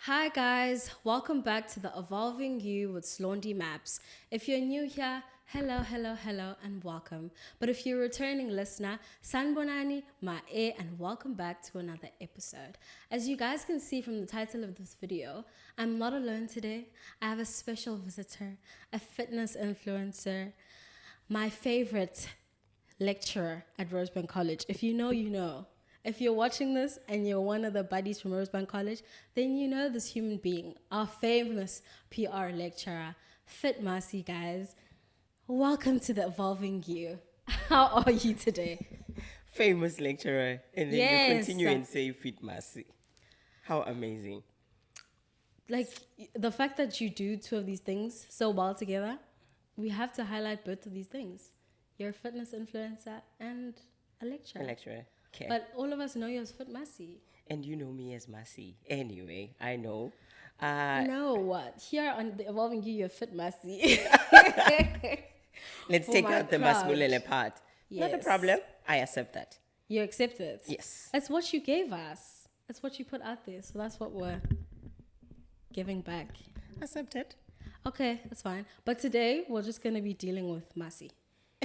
Hi guys, welcome back to the Evolving You with Slondy Maps. If you're new here, hello, and welcome. But if you're a returning listener, Sanbonani, Ma'e, and welcome back to another episode. As you guys can see from the title of this video, I'm not alone today. I have a special visitor, a fitness influencer, my favorite lecturer at Rosebank College. If you know, you know. If you're watching this and you're one of the buddies from Rosebank College, then you know this human being, our famous PR lecturer, Fit Masi, guys. Welcome to the Evolving You. How are you today? Famous lecturer, and then Yes. you continue and say Fit Masi. How amazing. Like, the fact that you do two of these things so well together, we have to highlight both of these things. You're a fitness influencer and a lecturer. A lecturer. Okay. But all of us know you as Fit Masi. And you know me as Masi. Anyway, I know. No, what? Here on the Evolving You, you're Fit Masi. Let's For take my out the crowd. Masmulele part. Not a Yes. problem. I accept that. You accept it? Yes. That's what you gave us. That's what you put out there. So that's what we're giving back. Accepted. Okay, that's fine. But today, we're just going to be dealing with Masi.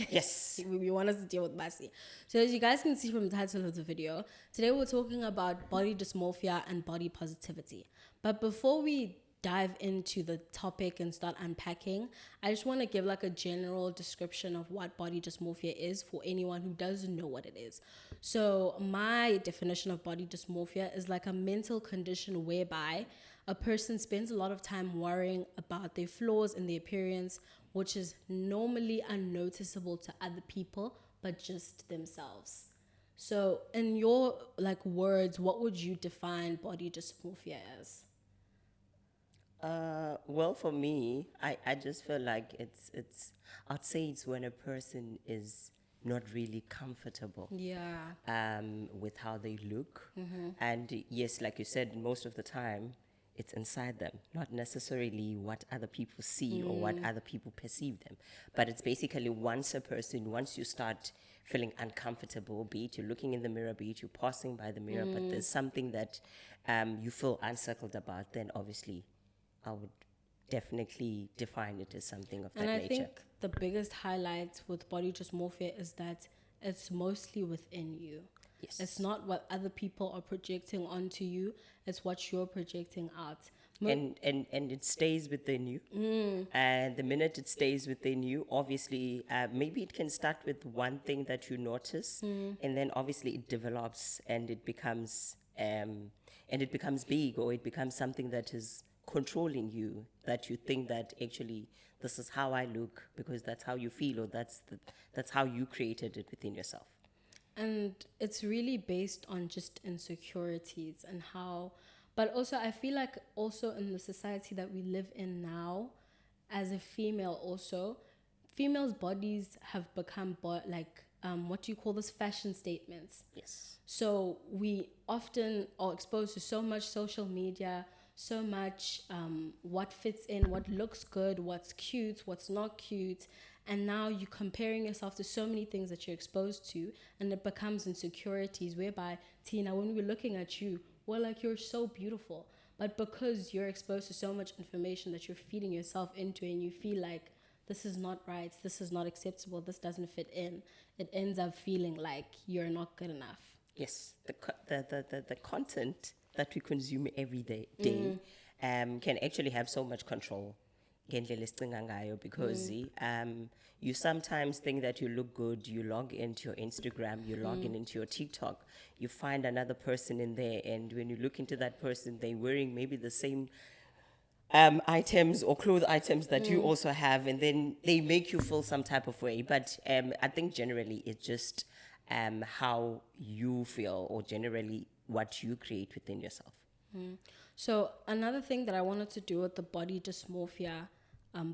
Yes. We want us to deal with Masi. So as you guys can see from the title of the video, today we're talking about body dysmorphia and body positivity. But before we dive into the topic and start unpacking, I just want to give like a general description of what body dysmorphia is for anyone who doesn't know what it is. So my definition of body dysmorphia is like a mental condition whereby a person spends a lot of time worrying about their flaws in their appearance, which is normally unnoticeable to other people, but just themselves. So in your like words, what would you define body dysmorphia as? Well, for me, I just feel like I'd say it's when a person is not really comfortable Yeah. with how they look. And yes, like you said, most of the time, it's inside them, not necessarily what other people see or what other people perceive them. But it's basically once you start feeling uncomfortable, be it you're looking in the mirror, be it you're passing by the mirror, but there's something that you feel unsettled about, then obviously I would definitely define it as something of that And I nature. think the biggest highlight with body dysmorphia is that it's mostly within you. Yes. It's not what other people are projecting onto you, it's what you're projecting out. And it stays within you. And the minute it stays within you, obviously, maybe it can start with one thing that you notice, and then obviously it develops and it becomes big, or it becomes something that is controlling you, that you think that actually this is how I look because that's how you feel, or that's how you created it within yourself. And it's really based on just insecurities and how, but also I feel like also in the society that we live in now, as a female also, females' bodies have become what do you call this, fashion statements. Yes. So we often are exposed to so much social media, so much what fits in, what looks good, what's cute, what's not cute. And now you're comparing yourself to so many things that you're exposed to, and it becomes insecurities whereby, Tina, when we're looking at you, we're like, you're so beautiful. But because you're exposed to so much information that you're feeding yourself into, and you feel like this is not right, this is not acceptable, this doesn't fit in, it ends up feeling like you're not good enough. Yes, the content that we consume every day can actually have so much control ngendlela esicinga ngayo, because you sometimes think that you look good, you log into your Instagram, you log into your TikTok, you find another person in there, and when you look into that person, they're wearing maybe the same items or clothes items that you also have, and then they make you feel some type of way. But I think generally it's just how you feel, or generally what you create within yourself. So another thing that I wanted to do with the body dysmorphia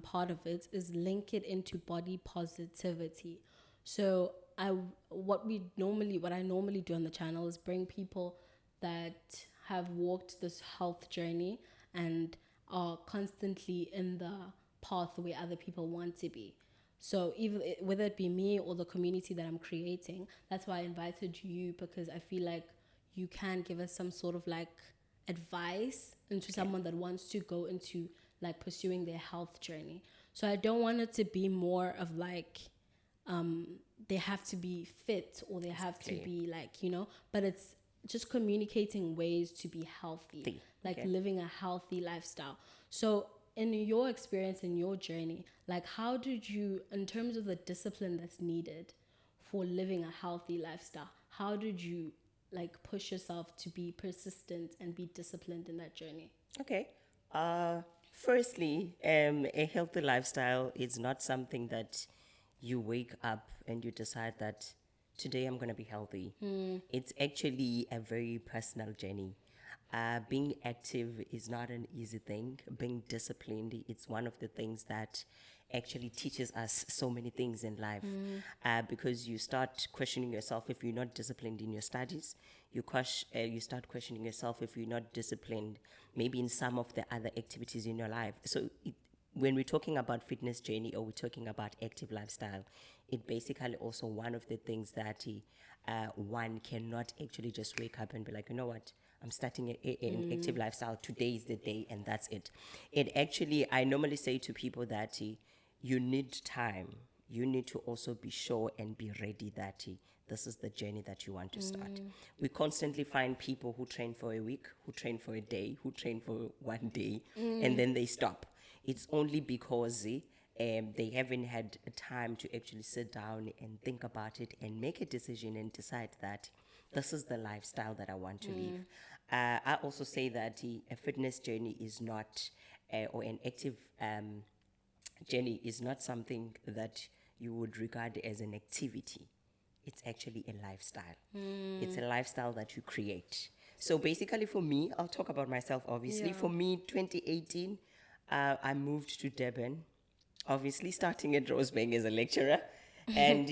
part of it is link it into body positivity. So what I normally do on the channel is bring people that have walked this health journey and are constantly in the path where other people want to be. So whether it be me or the community that I'm creating, that's why I invited you, because I feel like you can give us some sort of like advice into someone that wants to go into like pursuing their health journey. So I don't want it to be more of like they have to be fit or they have to be like, you know, but it's just communicating ways to be healthy, like living a healthy lifestyle. So in your experience, in your journey, like how did you, in terms of the discipline that's needed for living a healthy lifestyle, how did you like push yourself to be persistent and be disciplined in that journey? Okay. Firstly, a healthy lifestyle is not something that you wake up and you decide that today I'm going to be healthy. It's actually a very personal journey. Being active is not an easy thing. Being disciplined, it's one of the things that actually teaches us so many things in life. Because you start questioning yourself if you're not disciplined in your studies. You start questioning yourself if you're not disciplined maybe in some of the other activities in your life. So when we're talking about fitness journey or we're talking about active lifestyle, it basically also one of the things that one cannot actually just wake up and be like, you know what, I'm starting an active lifestyle. Today is the day, and that's it. It actually, I normally say to people that you need time. You need to also be sure and be ready that this is the journey that you want to start. We constantly find people who train for a week, who train for a day, who train for 1 day, and then they stop. It's only because they haven't had time to actually sit down and think about it and make a decision and decide that this is the lifestyle that I want to live. I also say that a fitness journey is not, or an active journey is not something that you would regard as an activity. It's actually a lifestyle. It's a lifestyle that you create. So basically for me, I'll talk about myself obviously. Yeah. For me, 2018, I moved to Durban, obviously starting at Rosebank as a lecturer. And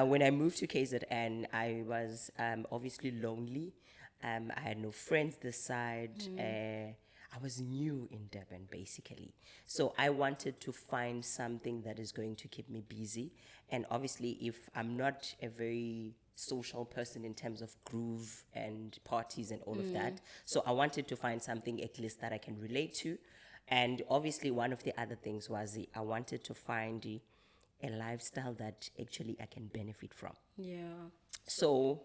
when I moved to KZN, I was obviously lonely. I had no friends this side. I was new in Durban, basically. So I wanted to find something that is going to keep me busy. And obviously, if I'm not a very social person in terms of groove and parties and all of that, so I wanted to find something at least that I can relate to. And obviously, one of the other things was I wanted to find a lifestyle that actually I can benefit from. Yeah. So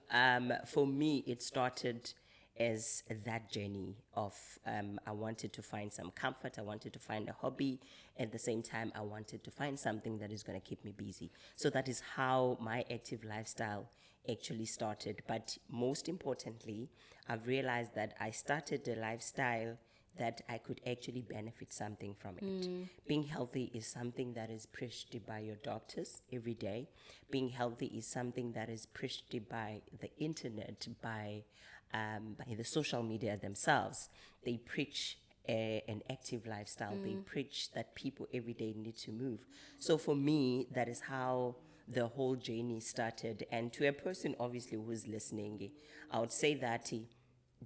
for me, it started as that journey of I wanted to find some comfort, I wanted to find a hobby. At the same time, I wanted to find something that is going to keep me busy. So that is how my active lifestyle actually started. But most importantly, I've realized that I started a lifestyle that I could actually benefit something from it. Being healthy is something that is preached by your doctors every day. Being healthy is something that is preached by the internet, by the social media themselves. They preach an active lifestyle. They preach that people every day need to move. So for me, that is how the whole journey started. And to a person, obviously, who's listening, I would say that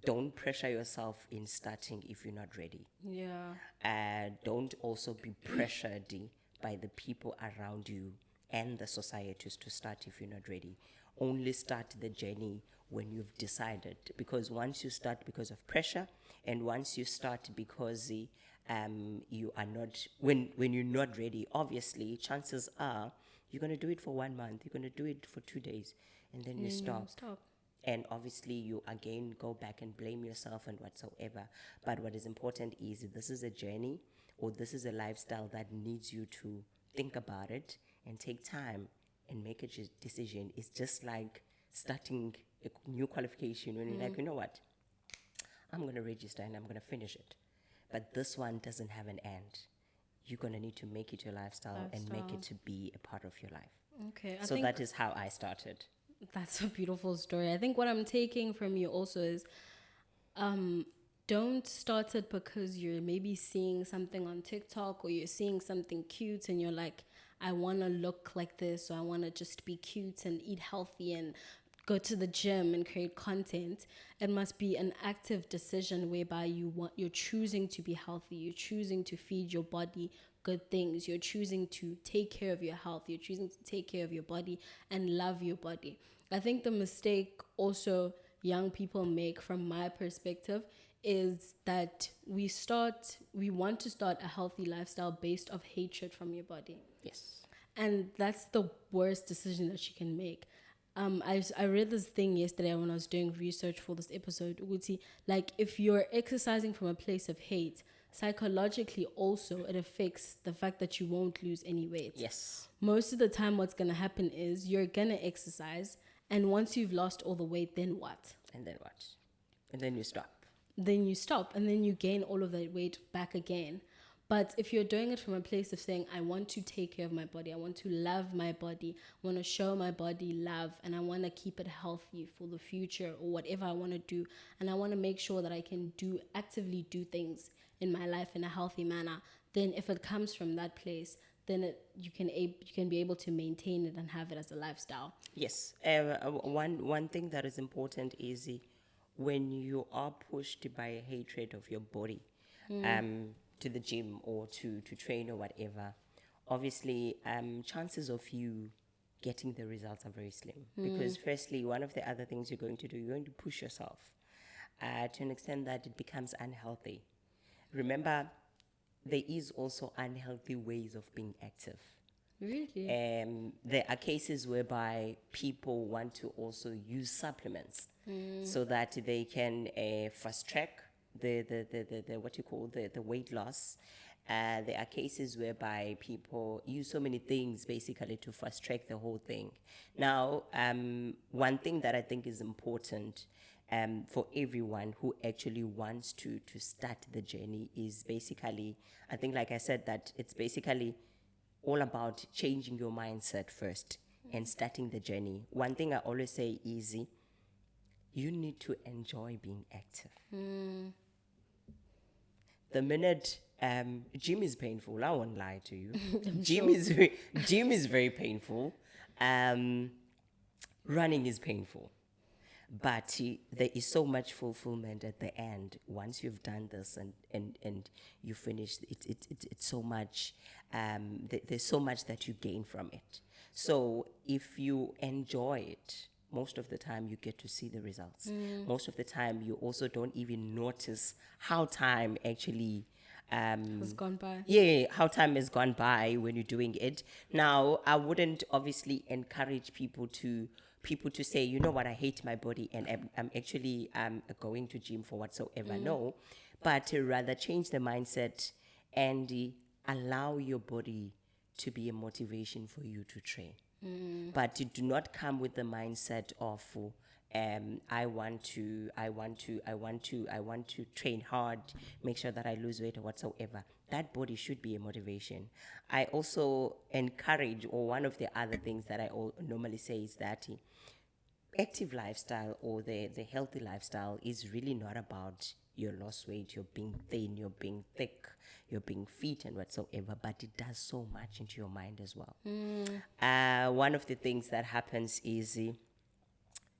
don't pressure yourself in starting if you're not ready. Yeah. Don't also be pressured by the people around you and the societies to start if you're not ready. Only start the journey when you've decided, because once you start because of pressure, and once you start because you are not, when you're not ready, obviously chances are you're going to do it for 1 month, you're going to do it for 2 days, and then you stop. And obviously you again go back and blame yourself and whatsoever. But what is important is this is a journey, or this is a lifestyle that needs you to think about it and take time and make a decision. It's just like starting a new qualification when you're like, you know what, I'm going to register and I'm going to finish it. But this one doesn't have an end. You're going to need to make it your lifestyle and make it to be a part of your life. Okay. So that is how I started. That's a beautiful story. I think what I'm taking from you also is don't start it because you're maybe seeing something on TikTok or you're seeing something cute and you're like, I want to look like this, or I want to just be cute and eat healthy and go to the gym and create content. It must be an active decision whereby you're choosing to be healthy, you're choosing to feed your body good things, you're choosing to take care of your health, you're choosing to take care of your body and love your body. I think the mistake also young people make, from my perspective, is that we want to start a healthy lifestyle based off hatred from your body. Yes. And that's the worst decision that you can make. I read this thing yesterday when I was doing research for this episode. Uguti, like if you're exercising from a place of hate, psychologically also it affects the fact that you won't lose any weight. Yes. Most of the time what's going to happen is you're going to exercise, and once you've lost all the weight, then what? And then what? And then you stop. Then you stop, and then you gain all of that weight back again. But if you're doing it from a place of saying, I want to take care of my body, I want to love my body, I want to show my body love, and I want to keep it healthy for the future or whatever I want to do, and I want to make sure that I can actively do things in my life in a healthy manner, then if it comes from that place, then you can be able to maintain it and have it as a lifestyle. Yes. One thing that is important is when you are pushed by a hatred of your body, to the gym or to train or whatever, obviously chances of you getting the results are very slim. Because firstly, one of the other things you're going to do, you're going to push yourself to an extent that it becomes unhealthy. Remember, there is also unhealthy ways of being active. Really? There are cases whereby people want to also use supplements so that they can fast track the what you call the weight loss. There are cases whereby people use so many things basically to fast track the whole thing. Now, one thing that I think is important for everyone who actually wants to start the journey is basically, I think like I said, that it's basically all about changing your mindset first and starting the journey. One thing I always say is you need to enjoy being active. The minute gym is painful, I won't lie to you. Gym is very painful. Running is painful. But there is so much fulfillment at the end once you've done this and you finish. It's so much. There's so much that you gain from it. So if you enjoy it, most of the time you get to see the results. Most of the time you also don't even notice how time actually Has gone by. Yeah, how time has gone by when you're doing it. Now, I wouldn't obviously encourage people to say, you know what, I hate my body and I'm actually going to gym for whatsoever. No, but to rather change the mindset and allow your body to be a motivation for you to train. But to do not come with the mindset of I want to train hard, make sure that I lose weight or whatsoever. That body should be a motivation. I also encourage, or one of the other things that I normally say is that active lifestyle or the healthy lifestyle is really not about your lost weight, you're being thin, you're being thick, you're being fit and whatsoever, but it does so much into your mind as well. One of the things that happens is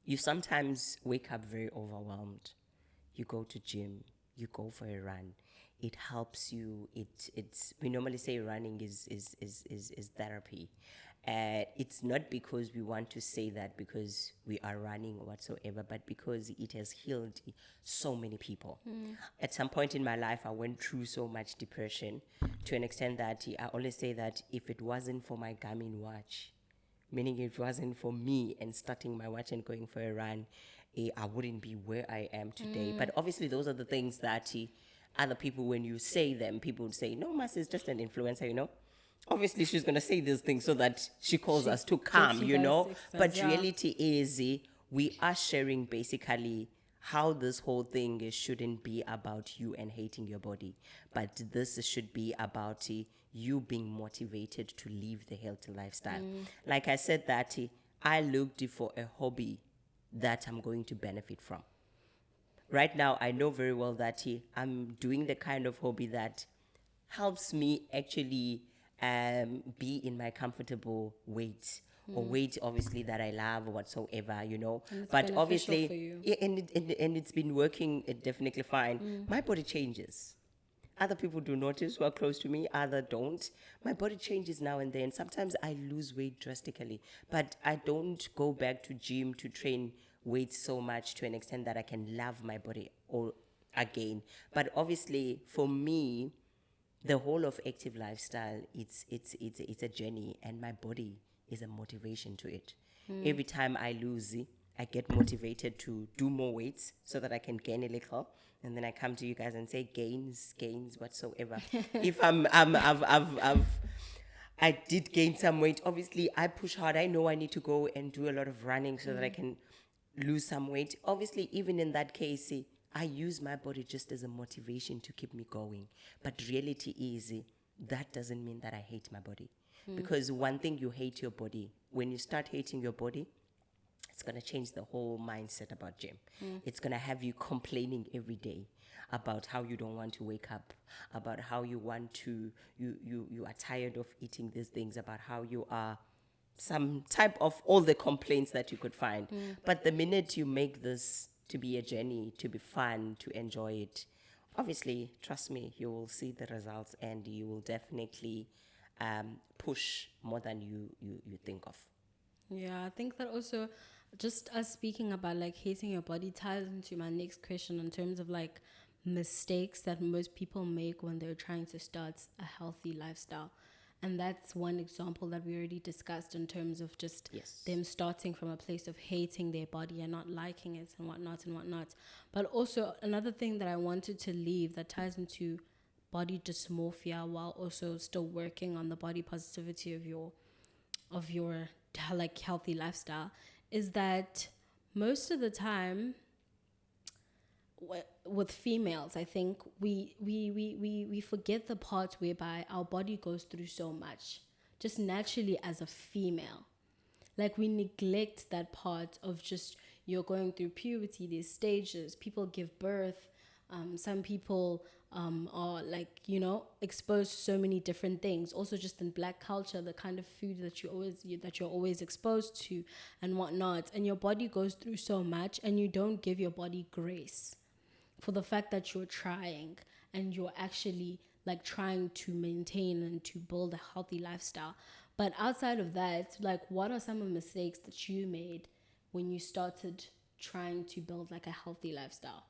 you sometimes wake up very overwhelmed. You go to gym, you go for a run. It helps you. We normally say running is therapy. It's not because we want to say that because we are running or whatsoever, but because it has healed so many people. At some point in my life, I went through so much depression to an extent that I always say that if it wasn't for my Garmin watch, meaning it wasn't for me and starting my watch and going for a run, I wouldn't be where I am today. But obviously, those are the things that other people, when you say them, people would say, no, Masi is just an influencer, you know. Obviously, she's going to say these things so that she calls us to come, you know. But reality is we are sharing basically how this whole thing shouldn't be about you and hating your body. But this should be about you being motivated to live the healthy lifestyle. Like I said that I looked for a hobby that I'm going to benefit from. Right now, I know very well that I'm doing the kind of hobby that helps me actually be in my comfortable weight or weight obviously that I love or whatsoever, you know. But obviously, for you. yeah, and it's been working definitely fine. My body changes. Other people do notice who are close to me, other don't. My body changes now and then. Sometimes I lose weight drastically, but I don't go back to gym to train weight so much to an extent that I can love my body, or again. But obviously, for me, the whole of active lifestyle, it's a journey, and my body is a motivation to it. Every time I lose, I get motivated to do more weights so that I can gain a little, and then I come to you guys and say gains whatsoever. If I did gain some weight, obviously I push hard. I know I need to go and do a lot of running so that I can lose some weight. Obviously, even in that case, I use my body just as a motivation to keep me going. But reality is, that doesn't mean that I hate my body. Because one thing, you hate your body. When you start hating your body, it's going to change the whole mindset about gym. It's going to have you complaining every day about how you don't want to wake up, about how you want to, you are tired of eating these things, about how you are some type of all the complaints that you could find. But the minute you make this to be a journey, to be fun, to enjoy it, obviously, trust me, you will see the results, and you will definitely push more than you think of. Yeah, I think that also, just us speaking about like hating your body ties into my next question in terms of like mistakes that most people make when they're trying to start a healthy lifestyle. And that's one example that we already discussed in terms of just them starting from a place of hating their body and not liking it and whatnot. But also another thing that I wanted to leave that ties into body dysmorphia while also still working on the body positivity of your like healthy lifestyle is that most of the time with females, I think we forget the part whereby our body goes through so much just naturally as a female. Like we neglect that part of just you're going through puberty, these stages, people give birth, some people are like, exposed to so many different things. Also just in Black culture, the kind of food that you're always exposed to and whatnot, and your body goes through so much, and you don't give your body grace for the fact that you're trying and you're actually like trying to maintain and to build a healthy lifestyle. But outside of that, like what are some of the mistakes that you made when you started trying to build like a healthy lifestyle?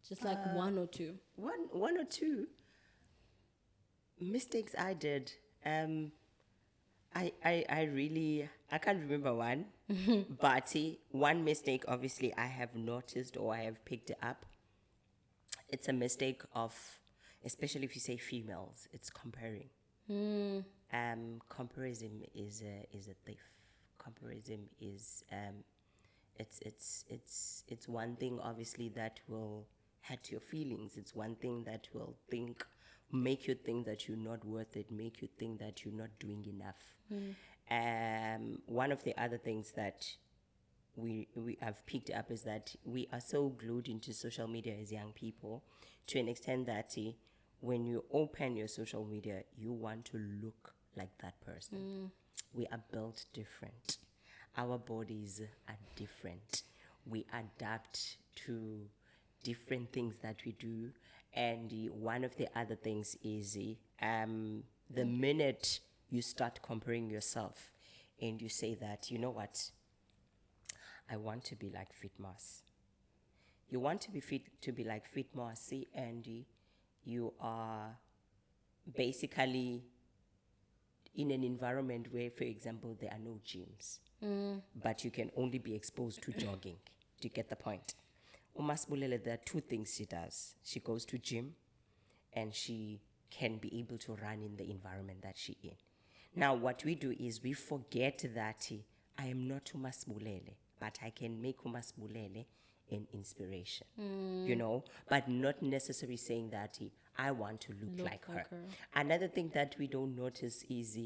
Just like one or two. One or two mistakes I did. I can't remember one, but one mistake obviously I have noticed or I have picked up. It's a mistake of, especially if you say females, it's comparing. Comparison is a thief. Comparison is it's one thing obviously that will hurt your feelings. It's one thing that will make you think that you're not worth it, make you think that you're not doing enough. One of the other things that we have picked up is that we are so glued into social media as young people to an extent that when you open your social media, you want to look like that person. We are built different. Our bodies are different. We adapt to different things that we do. And one of the other things is the minute you start comparing yourself and you say that, you know what, I want to be like Fit Masi. You want to be like Fit Masi, and you are basically in an environment where, for example, there are no gyms, but you can only be exposed to jogging. Do you get the point? Umasibulele, there are two things she does. She goes to gym, and she can be able to run in the environment that she's in. Now, what we do is we forget that I am not Umasibulele, but I can make Umasibulele an inspiration, but not necessarily saying that I want to look like her. Another thing that we don't notice is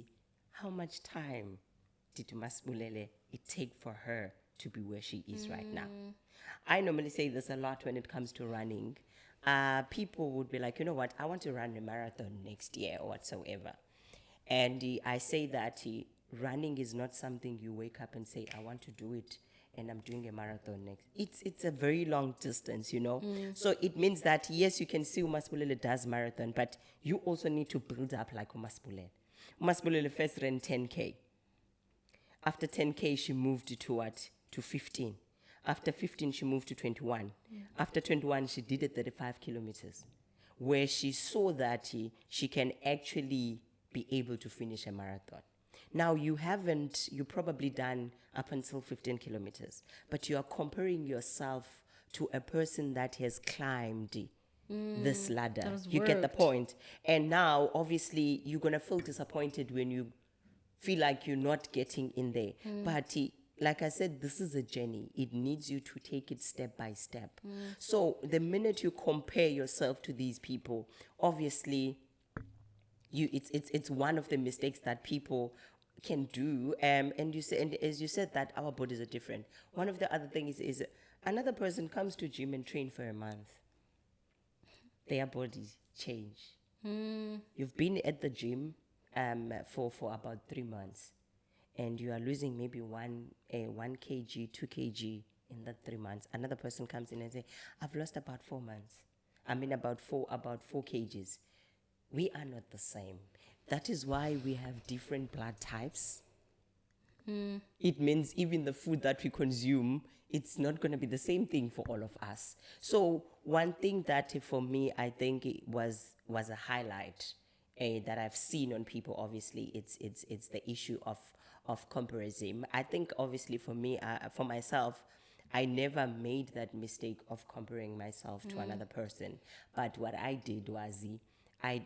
how much time did Umasibulele it take for her to be where she is right now. I normally say this a lot when it comes to running. People would be like, you know what, I want to run a marathon next year or whatsoever. And I say that running is not something you wake up and say, I want to do it and I'm doing a marathon next. It's a very long distance, So it means that, yes, you can see Umasibulele does marathon, but you also need to build up like Umasibulele. Umasibulele first ran 10K. After 10K, she moved to what? To 15. After 15, she moved to 21. After 21, she did it 35 kilometers, where she saw that she can actually be able to finish a marathon. Now, you probably done up until 15 kilometers, but you are comparing yourself to a person that has climbed this ladder. You get the point. And now, obviously, you're going to feel disappointed when you feel like you're not getting in there. But like I said, this is a journey. It needs you to take it step by step. So the minute you compare yourself to these people, obviously, it's one of the mistakes that people can do. And as you said, that our bodies are different. One of the other things is another person comes to gym and train for a month. Their bodies change. You've been at the gym for about 3 months, and you are losing maybe 1 kg, 2 kg in that 3 months. Another person comes in and say, I've lost about 4 months. About 4 kgs. We are not the same. That is why we have different blood types. It means even the food that we consume, it's not going to be the same thing for all of us. So one thing that for me, I think it was a highlight that I've seen on people. Obviously, it's the issue of comparison. I think obviously for me, for myself, I never made that mistake of comparing myself to another person. But what I did was I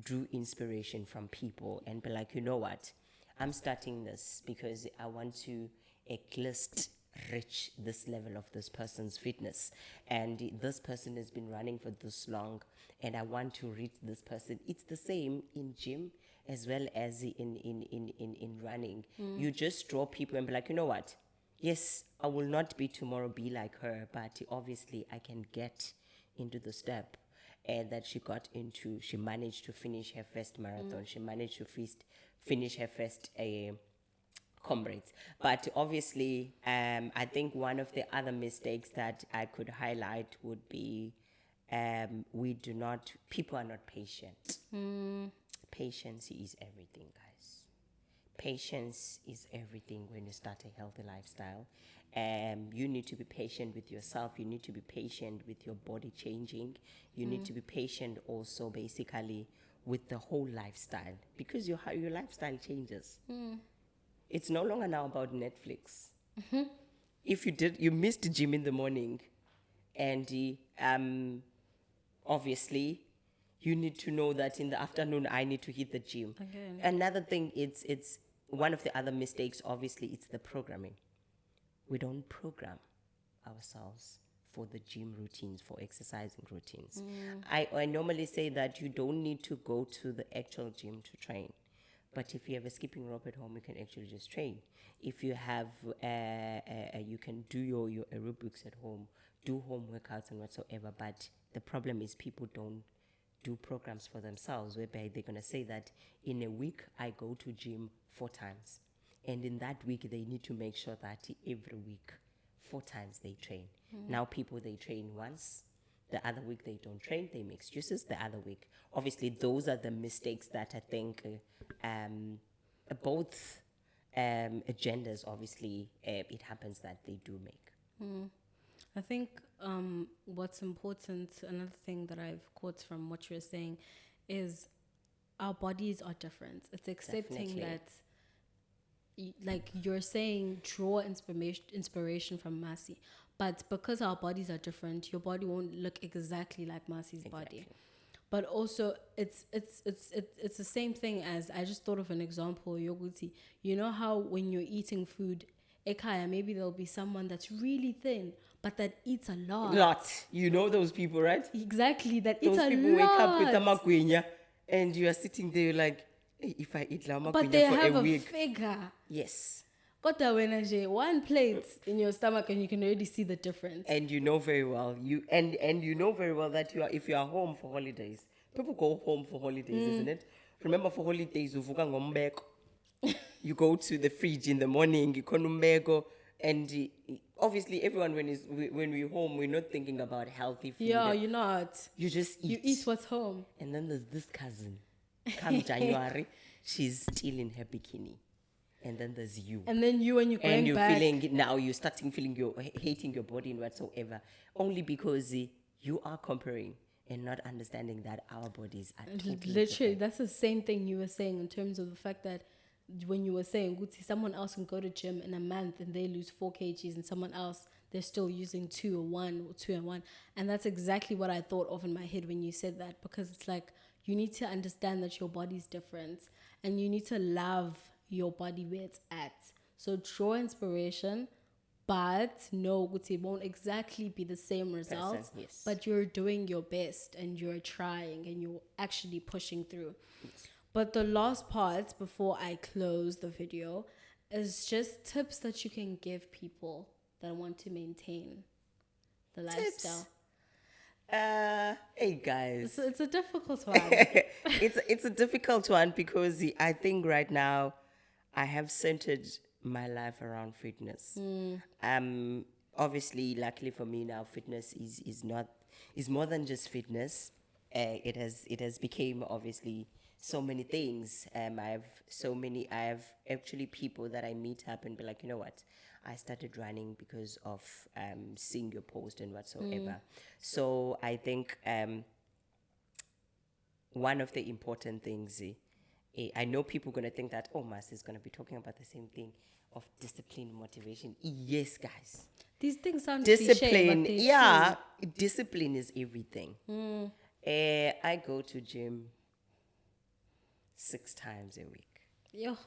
drew inspiration from people and be like, you know what? I'm starting this because I want to at least reach this level of this person's fitness. And this person has been running for this long, and I want to reach this person. It's the same in gym as well as in running. You just draw people and be like, you know what? Yes, I will not tomorrow be like her, but obviously I can get into the step and that she got into. She managed to finish her first marathon. She managed to finish her first comrades. But obviously, I think one of the other mistakes that I could highlight would be people are not patient. Patience is everything, guys. Patience is everything when you start a healthy lifestyle. You need to be patient with yourself. You need to be patient with your body changing. You need to be patient also basically with the whole lifestyle, because your lifestyle changes. It's no longer now about Netflix. If you missed gym in the morning, and obviously you need to know that in the afternoon I need to hit the gym. Again. Another thing, it's one of the other mistakes, obviously, it's the programming. We don't program ourselves for the gym routines, for exercising routines. I normally say that you don't need to go to the actual gym to train. But if you have a skipping rope at home, you can actually just train. If you have, you can do your aerobics at home, do home workouts and whatsoever. But the problem is people don't do programs for themselves, whereby they're going to say that in a week, I go to gym 4 times. And in that week, they need to make sure that every week, 4 times they train. Now people, they train once. The other week they don't train. They make excuses the other week. Obviously, those are the mistakes that I think both agendas, obviously, it happens that they do make. I think what's important, another thing that I've caught from what you're saying, is our bodies are different. It's accepting Definitely. that, like you're saying, draw inspiration from Masi. But because our bodies are different, your body won't look exactly like Masi's body. But also, it's the same thing as, I just thought of an example, Yoguti. You know how when you're eating food, ekaya, maybe there'll be someone that's really thin, but that eats a lot. You know those people, right? Exactly, that Those eats a people lot. wake up with a makwenya, and you are sitting there like, hey, if I eat la But they makwenya for have a a week. figure. Yes. Got that when one plate in your stomach and you can already see the difference. And you know very well, and you know very well that if you are home for holidays, people go home for holidays, isn't it? Remember, for holidays, you go to the fridge in the morning, you konumbeko, and obviously everyone when we're home, we're not thinking about healthy food. Yeah, you're not. You just eat. You eat what's home. And then there's this cousin, come January, she's still in her bikini. and then there's you. And then you, and you're going And you're back. feeling, now you're starting feeling hating your body and whatsoever, only because you are comparing and not understanding that our bodies are totally Literally, different. that's the same thing you were saying in terms of the fact that when you were saying, Guti, someone else can go to gym in a month and they lose 4 kgs, and someone else, they're still using 2 or 1 or 2 and 1. And that's exactly what I thought of in my head when you said that, because it's like, you need to understand that your body's different and you need to love your body where it's at. So draw inspiration, but no, it won't exactly be the same results. Yes. But you're doing your best and you're trying and you're actually pushing through. But the last part before I close the video is just tips that you can give people that want to maintain the lifestyle. Hey guys, It's a difficult one. it's a difficult one, because I think right now I have centered my life around fitness. Obviously, luckily for me now, fitness is more than just fitness. It has become obviously so many things. I have actually people that I meet up and be like, you know what, I started running because of seeing your post and whatsoever. So I think one of the important things, I know people are going to think that, oh, Mas is going to be talking about the same thing of discipline, motivation. Yes, guys. These things sound Discipline, cliche, but they're yeah, discipline is everything. I go to gym 6 times a week. true.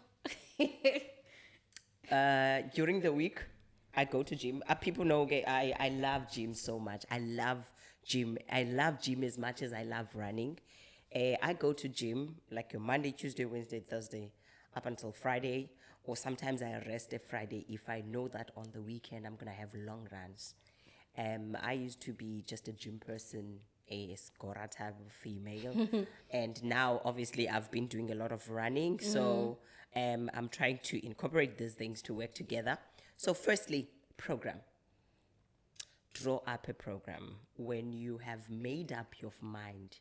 During the week, I go to gym. People know, okay, I love gym so much. I love gym as much as I love running. I go to gym like your Monday, Tuesday, Wednesday, Thursday, up until Friday. Or sometimes I rest a Friday if I know that on the weekend I'm going to have long runs. I used to be just a gym person, a scorer type of female. And now, obviously, I've been doing a lot of running. So I'm trying to incorporate these things to work together. So firstly, program. Draw up a program. When you have made up your mind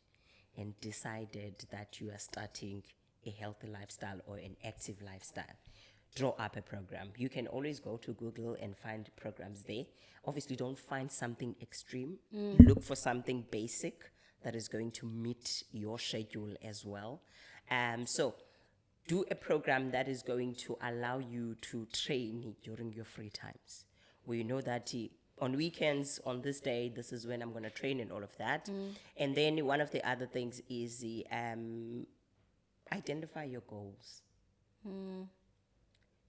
and decided that you are starting a healthy lifestyle or an active lifestyle, draw up a program. You can always go to Google and find programs there. Obviously, don't find something extreme. Look for something basic that is going to meet your schedule as well. So do a program that is going to allow you to train during your free times. We know that on weekends, on this day, this is when I'm going to train and all of that. And then one of the other things is identify your goals.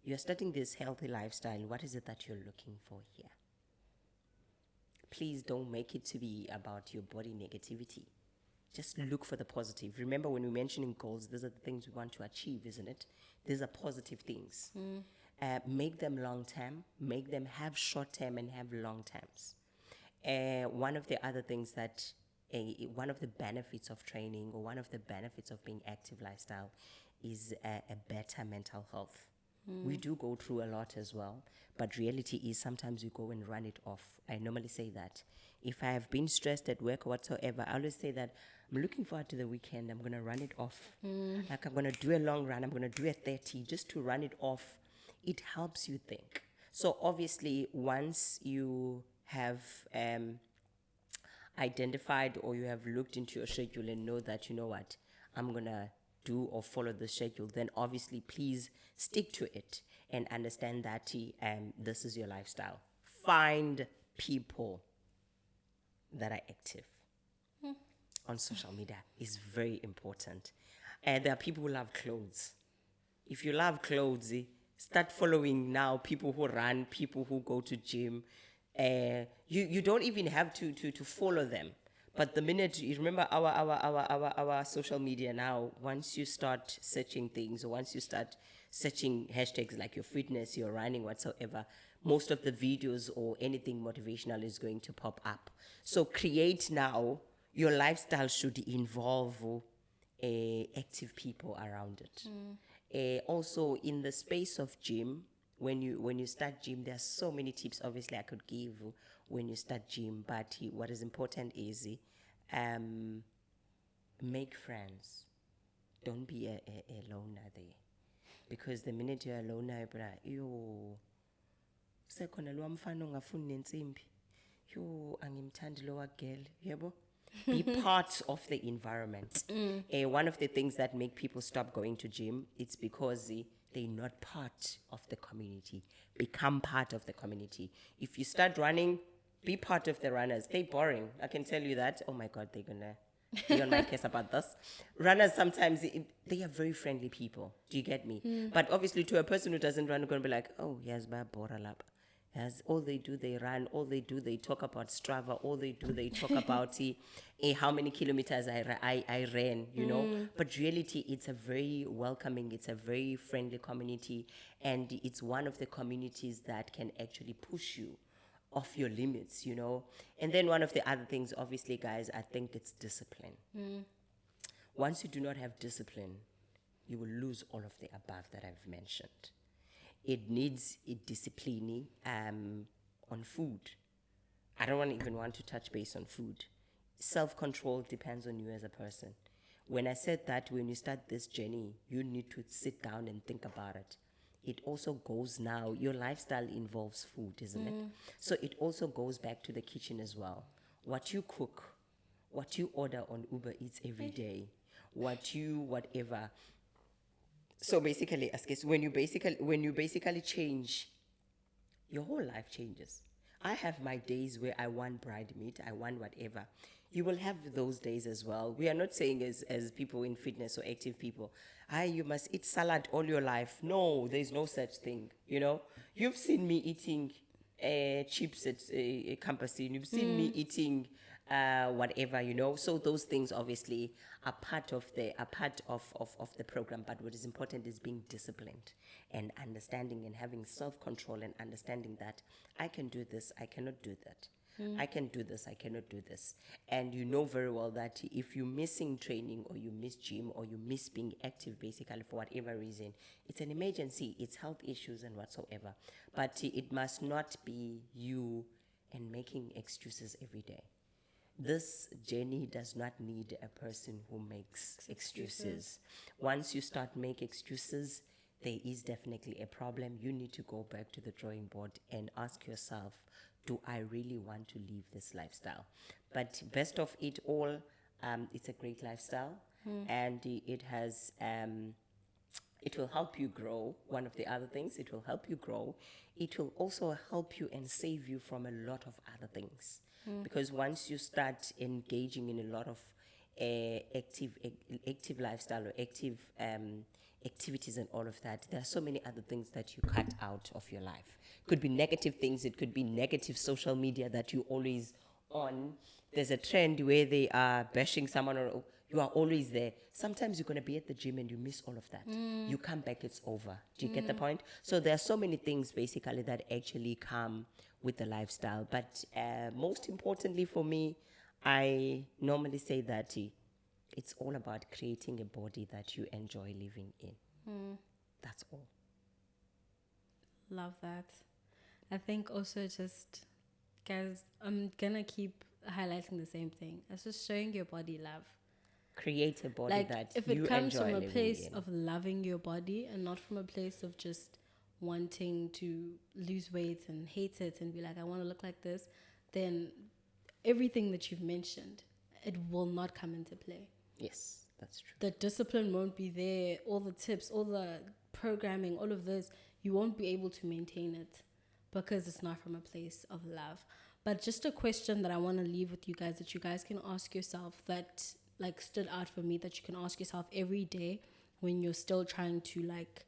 You're starting this healthy lifestyle. What is it that you're looking for here? Please don't make it to be about your body negativity. Just look for the positive. Remember, when we're mentioning goals, these are the things we want to achieve, isn't it? These are positive things. Make them long term, make them have short term and have long terms. One of the other things that, one of the benefits of training, or one of the benefits of being active lifestyle, is a better mental health. We do go through a lot as well, but reality is sometimes you go and run it off. I normally say that if I have been stressed at work or whatsoever, I always say that I'm looking forward to the weekend. I'm going to run it off. Like, I'm going to do a long run. I'm going to do a 30 just to run it off. It helps you think. So obviously, once you have identified, or you have looked into your schedule and know that, you know what, I'm going to do or follow the schedule, then obviously please stick to it and understand that this is your lifestyle. Find people that are active on social media is very important. And there are people who love clothes. If you love clothes, start following now people who run, people who go to gym. You don't even have to follow them. But the minute you remember our social media now, once you start searching things, or once you start searching hashtags like your fitness, your running, whatsoever, most of the videos or anything motivational is going to pop up. So create now, your lifestyle should involve active people around it. Also, in the space of gym, when you start gym, there are so many tips obviously I could give when you start gym, but what is important is make friends. Don't be a loner there. Because the minute you're alone, yo, sekhona lo mfana ongafuni nensimbi. Yo, angimthandi lo girl, yebo. Be part of the environment. One of the things that make people stop going to gym, it's because they're not part of the community. Become part of the community. If you start running, be part of the runners. They're boring. I can tell you that. Oh my God, they're gonna be on my case about this. Runners sometimes, they are very friendly people. Do you get me? But obviously to a person who doesn't run, you're gonna be like, oh, yes, bora lap. As all they do, they run. All they do, they talk about Strava. All they do, they talk about how many kilometers I ran, you know. But reality, it's a very welcoming, it's a very friendly community. And it's one of the communities that can actually push you off your limits, you know. And then one of the other things, obviously, guys, I think it's discipline. Once you do not have discipline, you will lose all of the above that I've mentioned. It needs a discipline on food. I don't even want to touch base on food. Self-control depends on you as a person. When I said that when you start this journey, you need to sit down and think about it. It also goes now, your lifestyle involves food, isn't it? So it also goes back to the kitchen as well. What you cook, what you order on Uber Eats every day, whatever. So basically, when you basically change, your whole life changes. I have my days where I want bride meat, I want whatever. You will have those days as well. We are not saying as people in fitness or active people, you must eat salad all your life. No, there's no such thing. You know, you've seen me eating chips at Campusine. You've seen me eating whatever, you know. So those things obviously are part of the program. But what is important is being disciplined and understanding and having self-control and understanding that I can do this, I cannot do that. I can do this, I cannot do this. And you know very well that if you're missing training or you miss gym or you miss being active basically for whatever reason, it's an emergency, it's health issues and whatsoever. But it must not be you and making excuses every day. This journey does not need a person who makes excuses. Once you start making excuses, there is definitely a problem. You need to go back to the drawing board and ask yourself, do I really want to live this lifestyle? But best of it all, it's a great lifestyle, and it has, it will help you grow. One of the other things, it will help you grow. It will also help you and save you from a lot of other things. Because once you start engaging in a lot of active lifestyle or active activities and all of that, there are so many other things that you cut out of your life. Could be negative things, it could be negative social media that you always on. There's a trend where they are bashing someone or you are always there. Sometimes you're going to be at the gym and you miss all of that. You come back, it's over. Do you get the point? So there are so many things basically that actually come with the lifestyle. But most importantly for me, I normally say that it's all about creating a body that you enjoy living in. That's all. Love that. I think also just, guys, I'm going to keep highlighting the same thing. It's just showing your body love. Create a body Like, that if you it comes enjoy from a living place in. of loving your body and not from a place of just wanting to lose weight and hate it and be like, I want to look like this, then everything that you've mentioned, it will not come into play. Yes, that's true. The discipline won't be there. All the tips, all the programming, all of this, you won't be able to maintain it because it's not from a place of love. But just a question that I want to leave with you guys, that you guys can ask yourself, that like stood out for me, that you can ask yourself every day when you're still trying to like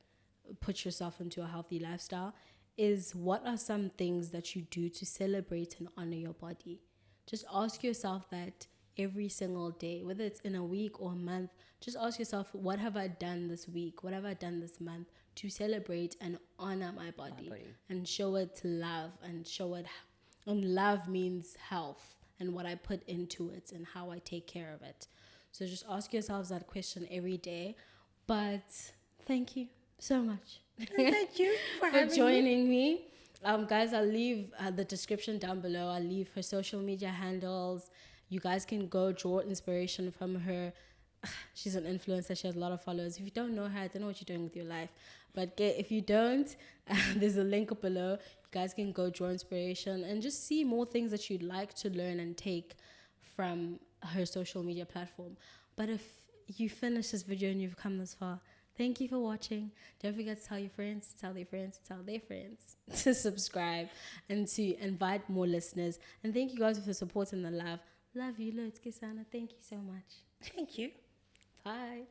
put yourself into a healthy lifestyle, is what are some things that you do to celebrate and honor your body? Just ask yourself that every single day, whether it's in a week or a month. Just ask yourself, what have I done this week? What have I done this month to celebrate and honor my body. And show it love and show it. And love means health and what I put into it and how I take care of it. So just ask yourselves that question every day. But thank you so much. Thank you for joining me. Guys, I'll leave the description down below. I'll leave her social media handles. You guys can go draw inspiration from her. she's an influencer. She has a lot of followers. If you don't know her, I don't know what you're doing with your life. But if you don't, there's a link below. You guys can go draw inspiration and just see more things that you'd like to learn and take from her social media platform. But if you finish this video and you've come this far, thank you for watching. Don't forget to tell your friends, tell their friends, tell their friends to subscribe and to invite more listeners. And thank you guys for the support and the love. Love you, loads, Kisana. Thank you so much. Thank you. Bye.